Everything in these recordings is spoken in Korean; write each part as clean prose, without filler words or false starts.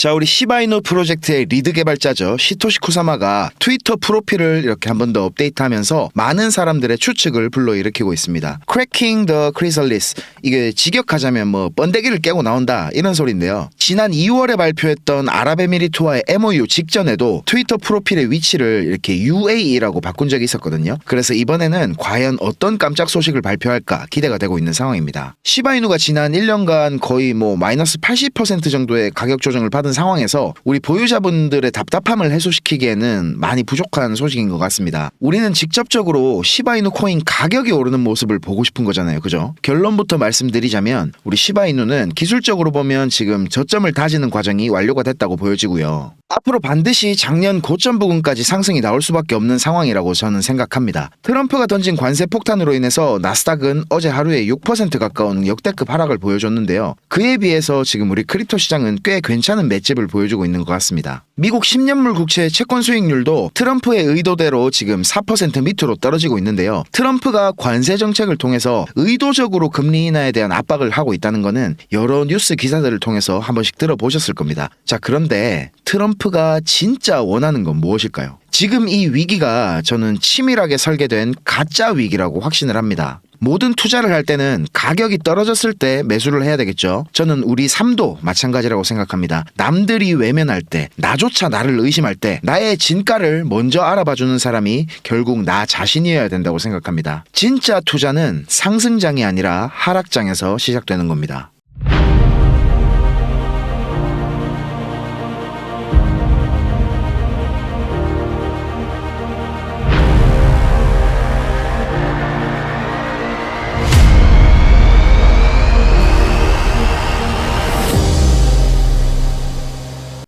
자, 우리 시바이누 프로젝트의 리드 개발자죠. 시토시 쿠사마가 트위터 프로필을 이렇게 한 번 더 업데이트하면서 많은 사람들의 추측을 불러일으키고 있습니다. Cracking the chrysalis. 이게 직역하자면 뭐 번데기를 깨고 나온다 이런 소리인데요. 지난 2월에 발표했던 아랍에미리트와의 MOU 직전에도 트위터 프로필의 위치를 이렇게 UAE라고 바꾼 적이 있었거든요. 그래서 이번에는 과연 어떤 깜짝 소식을 발표할까 기대가 되고 있는 상황입니다. 시바이누가 지난 1년간 거의 뭐 마이너스 80% 정도의 가격 조정을 받은 상황에서 우리 보유자분들의 답답함을 해소시키기에는 많이 부족한 소식인 것 같습니다. 우리는 직접적으로 시바이누 코인 가격이 오르는 모습을 보고 싶은 거잖아요. 그죠? 결론부터 말씀드리자면 우리 시바이누는 기술적으로 보면 지금 저점을 다지는 과정이 완료가 됐다고 보여지고요. 앞으로 반드시 작년 고점 부근까지 상승이 나올 수밖에 없는 상황이라고 저는 생각합니다. 트럼프가 던진 관세 폭탄으로 인해서 나스닥은 어제 하루에 6% 가까운 역대급 하락을 보여줬는데요. 그에 비해서 지금 우리 크립토 시장은 꽤 괜찮은 맷집을 보여주고 있는 것 같습니다. 미국 10년물 국채 채권 수익률도 트럼프의 의도대로 지금 4% 밑으로 떨어지고 있는데요. 트럼프가 관세 정책을 통해서 의도적으로 금리 인하에 대한 압박을 하고 있다는 것은 여러 뉴스 기사들을 통해서 한 번씩 들어보셨을 겁니다. 자, 그런데 트럼프가 진짜 원하는 건 무엇일까요? 지금 이 위기가 저는 치밀하게 설계된 가짜 위기라고 확신을 합니다. 모든 투자를 할 때는 가격이 떨어졌을 때 매수를 해야 되겠죠. 저는 우리 삶도 마찬가지라고 생각합니다. 남들이 외면할 때, 나조차 나를 의심할 때 나의 진가를 먼저 알아봐주는 사람이 결국 나 자신이어야 된다고 생각합니다. 진짜 투자는 상승장이 아니라 하락장에서 시작되는 겁니다.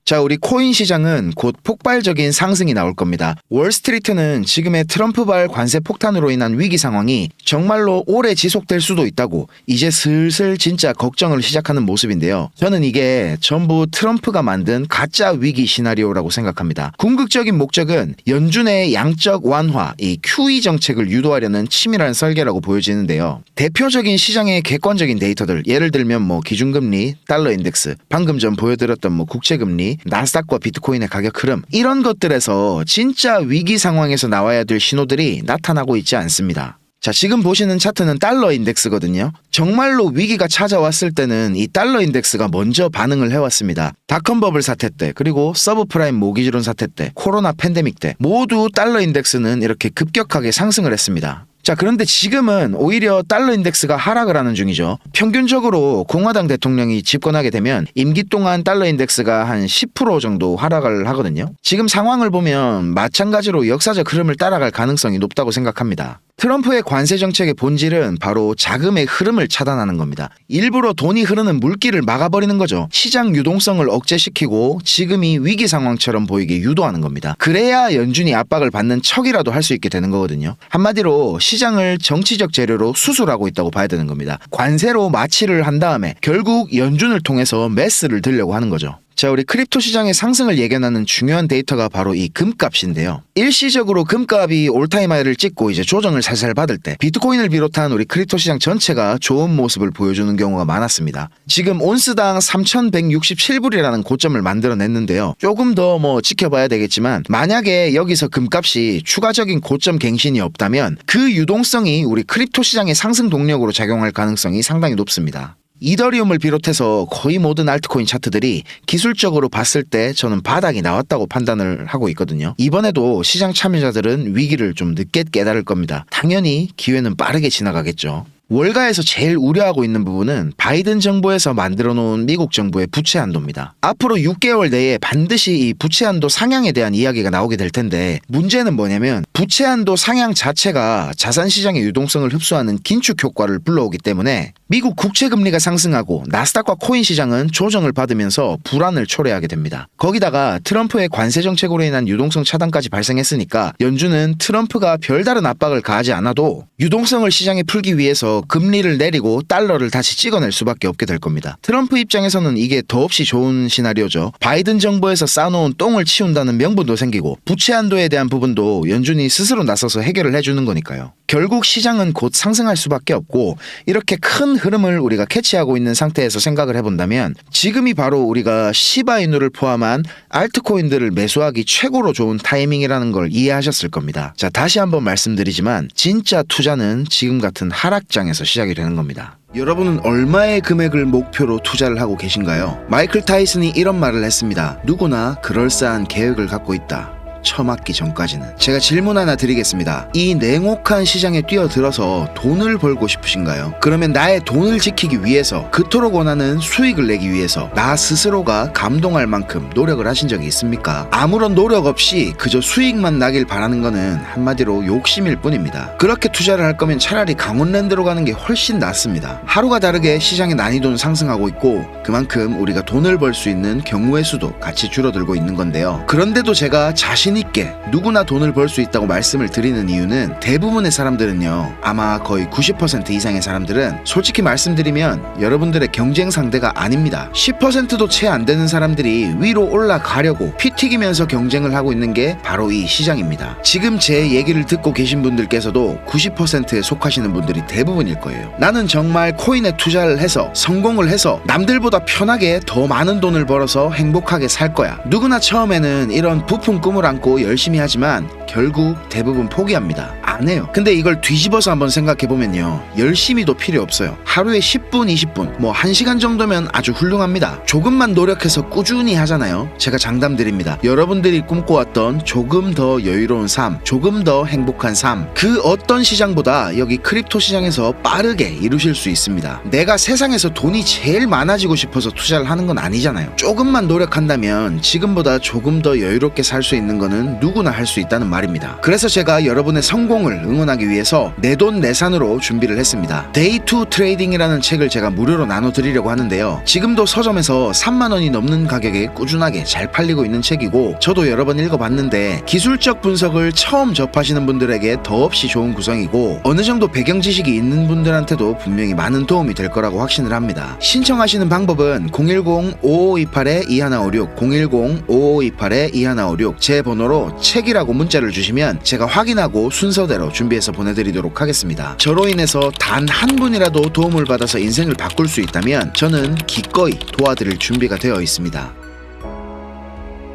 자, 우리 코인 시장은 곧 폭발적인 상승이 나올 겁니다. 월스트리트는 지금의 트럼프발 관세 폭탄으로 인한 위기 상황이 정말로 오래 지속될 수도 있다고 이제 슬슬 진짜 걱정을 시작하는 모습인데요. 저는 이게 전부 트럼프가 만든 가짜 위기 시나리오라고 생각합니다. 궁극적인 목적은 연준의 양적 완화, 이 QE 정책을 유도하려는 치밀한 설계라고 보여지는데요. 대표적인 시장의 객관적인 데이터들, 예를 들면 뭐 기준금리, 달러 인덱스, 방금 전 보여드렸던 뭐 국채금리, 나스닥과 비트코인의 가격 흐름, 이런 것들에서 진짜 위기 상황에서 나와야 될 신호들이 나타나고 있지 않습니다. 자, 지금 보시는 차트는 달러 인덱스거든요. 정말로 위기가 찾아왔을 때는 이 달러 인덱스가 먼저 반응을 해왔습니다. 닷컴 버블 사태 때, 그리고 서브프라임 모기지론 사태 때, 코로나 팬데믹 때 모두 달러 인덱스는 이렇게 급격하게 상승을 했습니다. 자, 그런데 지금은 오히려 달러 인덱스가 하락을 하는 중이죠. 평균적으로 공화당 대통령이 집권하게 되면 임기 동안 달러 인덱스가 한 10% 정도 하락을 하거든요. 지금 상황을 보면 마찬가지로 역사적 흐름을 따라갈 가능성이 높다고 생각합니다. 트럼프의 관세 정책의 본질은 바로 자금의 흐름을 차단하는 겁니다. 일부러 돈이 흐르는 물길을 막아버리는 거죠. 시장 유동성을 억제시키고 지금이 위기 상황처럼 보이게 유도하는 겁니다. 그래야 연준이 압박을 받는 척이라도 할 수 있게 되는 거거든요. 한마디로 시장을 정치적 재료로 수술하고 있다고 봐야 되는 겁니다. 관세로 마취를 한 다음에 결국 연준을 통해서 메스를 들려고 하는 거죠. 자, 우리 크립토 시장의 상승을 예견하는 중요한 데이터가 바로 이 금값인데요. 일시적으로 금값이 올타임 하이를 찍고 이제 조정을 살살 받을 때 비트코인을 비롯한 우리 크립토 시장 전체가 좋은 모습을 보여주는 경우가 많았습니다. 지금 온스당 3,167불이라는 고점을 만들어냈는데요. 조금 더 뭐 지켜봐야 되겠지만 만약에 여기서 금값이 추가적인 고점 갱신이 없다면 그 유동성이 우리 크립토 시장의 상승 동력으로 작용할 가능성이 상당히 높습니다. 이더리움을 비롯해서 거의 모든 알트코인 차트들이 기술적으로 봤을 때 저는 바닥이 나왔다고 판단을 하고 있거든요. 이번에도 시장 참여자들은 위기를 좀 늦게 깨달을 겁니다. 당연히 기회는 빠르게 지나가겠죠. 월가에서 제일 우려하고 있는 부분은 바이든 정부에서 만들어 놓은 미국 정부의 부채 한도입니다. 앞으로 6개월 내에 반드시 이 부채 한도 상향에 대한 이야기가 나오게 될 텐데 문제는 뭐냐면 부채 한도 상향 자체가 자산 시장의 유동성을 흡수하는 긴축 효과를 불러오기 때문에 미국 국채 금리가 상승하고 나스닥과 코인 시장은 조정을 받으면서 불안을 초래하게 됩니다. 거기다가 트럼프의 관세 정책으로 인한 유동성 차단까지 발생했으니까 연준은 트럼프가 별다른 압박을 가하지 않아도 유동성을 시장에 풀기 위해서 금리를 내리고 달러를 다시 찍어낼 수밖에 없게 될 겁니다. 트럼프 입장에서는 이게 더없이 좋은 시나리오죠. 바이든 정부에서 쌓아놓은 똥을 치운다는 명분도 생기고 부채 한도에 대한 부분도 연준이 스스로 나서서 해결을 해주는 거니까요. 결국 시장은 곧 상승할 수밖에 없고 이렇게 큰 흐름을 우리가 캐치하고 있는 상태에서 생각을 해본다면 지금이 바로 우리가 시바이누를 포함한 알트코인들을 매수하기 최고로 좋은 타이밍이라는 걸 이해하셨을 겁니다. 자, 다시 한번 말씀드리지만 진짜 투자는 지금 같은 하락장에서 시작이 되는 겁니다. 여러분은 얼마의 금액을 목표로 투자를 하고 계신가요? 마이클 타이슨이 이런 말을 했습니다. 누구나 그럴싸한 계획을 갖고 있다. 처맞기 전까지는. 제가 질문 하나 드리겠습니다. 이 냉혹한 시장에 뛰어들어서 돈을 벌고 싶으신가요? 그러면 나의 돈을 지키기 위해서, 그토록 원하는 수익을 내기 위해서 나 스스로가 감동할 만큼 노력을 하신 적이 있습니까? 아무런 노력 없이 그저 수익만 나길 바라는 거는 한마디로 욕심일 뿐입니다. 그렇게 투자를 할 거면 차라리 강원랜드로 가는 게 훨씬 낫습니다. 하루가 다르게 시장의 난이도는 상승하고 있고 그만큼 우리가 돈을 벌 수 있는 경우의 수도 같이 줄어들고 있는 건데요. 그런데도 제가 자신 있게 누구나 돈을 벌 수 있다고 말씀을 드리는 이유는 대부분의 사람들은요, 아마 거의 90% 이상의 사람들은 솔직히 말씀드리면 여러분들의 경쟁 상대가 아닙니다. 10%도 채 안 되는 사람들이 위로 올라가려고 피 튀기면서 경쟁을 하고 있는 게 바로 이 시장입니다. 지금 제 얘기를 듣고 계신 분들께서도 90%에 속하시는 분들이 대부분일 거예요. 나는 정말 코인에 투자를 해서 성공을 해서 남들보다 편하게 더 많은 돈을 벌어서 행복하게 살 거야. 누구나 처음에는 이런 부푼 꿈을 안고 열심히 하지만 결국 대부분 포기합니다. 안 해요. 근데 이걸 뒤집어서 한번 생각해보면요, 열심히도 필요 없어요. 하루에 10분, 20분, 뭐 1시간 정도면 아주 훌륭합니다. 조금만 노력해서 꾸준히 하잖아요. 제가 장담드립니다. 여러분들이 꿈꿔왔던 조금 더 여유로운 삶, 조금 더 행복한 삶, 그 어떤 시장보다 여기 크립토 시장에서 빠르게 이루실 수 있습니다. 내가 세상에서 돈이 제일 많아지고 싶어서 투자를 하는 건 아니잖아요. 조금만 노력한다면 지금보다 조금 더 여유롭게 살 수 있는 거는 누구나 할 수 있다는 말입니다. 그래서 제가 여러분의 성공을 응원하기 위해서 내돈내산으로 준비를 했습니다. 데이 투 트레이딩이라는 책을 제가 무료로 나눠드리려고 하는데요. 지금도 서점에서 3만원이 넘는 가격에 꾸준하게 잘 팔리고 있는 책이고 저도 여러 번 읽어봤는데 기술적 분석을 처음 접하시는 분들에게 더없이 좋은 구성이고 어느 정도 배경 지식이 있는 분들한테도 분명히 많은 도움이 될 거라고 확신을 합니다. 신청하시는 방법은 010-5528-2156 010-5528-2156 제 번호로 책이라고 문자를 주시면 제가 확인하고 순서대로 준비해서 보내드리도록 하겠습니다. 저로 인해서 단 한 분이라도 도움을 받아서 인생을 바꿀 수 있다면 저는 기꺼이 도와드릴 준비가 되어 있습니다.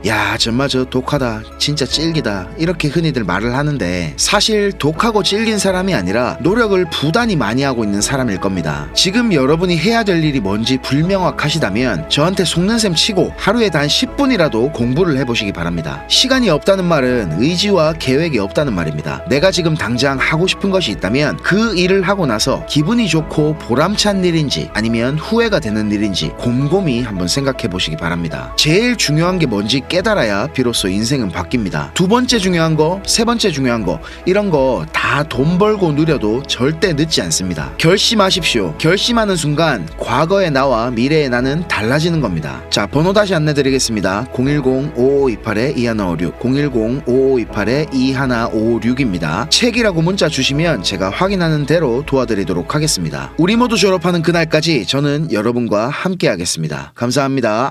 야, 정말 저 독하다, 진짜 찔기다, 이렇게 흔히들 말을 하는데 사실 독하고 찔긴 사람이 아니라 노력을 부단히 많이 하고 있는 사람일 겁니다. 지금 여러분이 해야 될 일이 뭔지 불명확하시다면 저한테 속는 셈 치고 하루에 단 10분이라도 공부를 해보시기 바랍니다. 시간이 없다는 말은 의지와 계획이 없다는 말입니다. 내가 지금 당장 하고 싶은 것이 있다면 그 일을 하고 나서 기분이 좋고 보람찬 일인지 아니면 후회가 되는 일인지 곰곰이 한번 생각해 보시기 바랍니다. 제일 중요한 게 뭔지 깨달아야 비로소 인생은 바뀝니다. 두 번째 중요한 거, 세 번째 중요한 거, 이런 거 다 돈 벌고 누려도 절대 늦지 않습니다. 결심하십시오. 결심하는 순간 과거의 나와 미래의 나는 달라지는 겁니다. 자, 번호 다시 안내드리겠습니다. 010-5528-2156 010-5528-2156입니다. 책이라고 문자 주시면 제가 확인하는 대로 도와드리도록 하겠습니다. 우리 모두 졸업하는 그날까지 저는 여러분과 함께 하겠습니다. 감사합니다.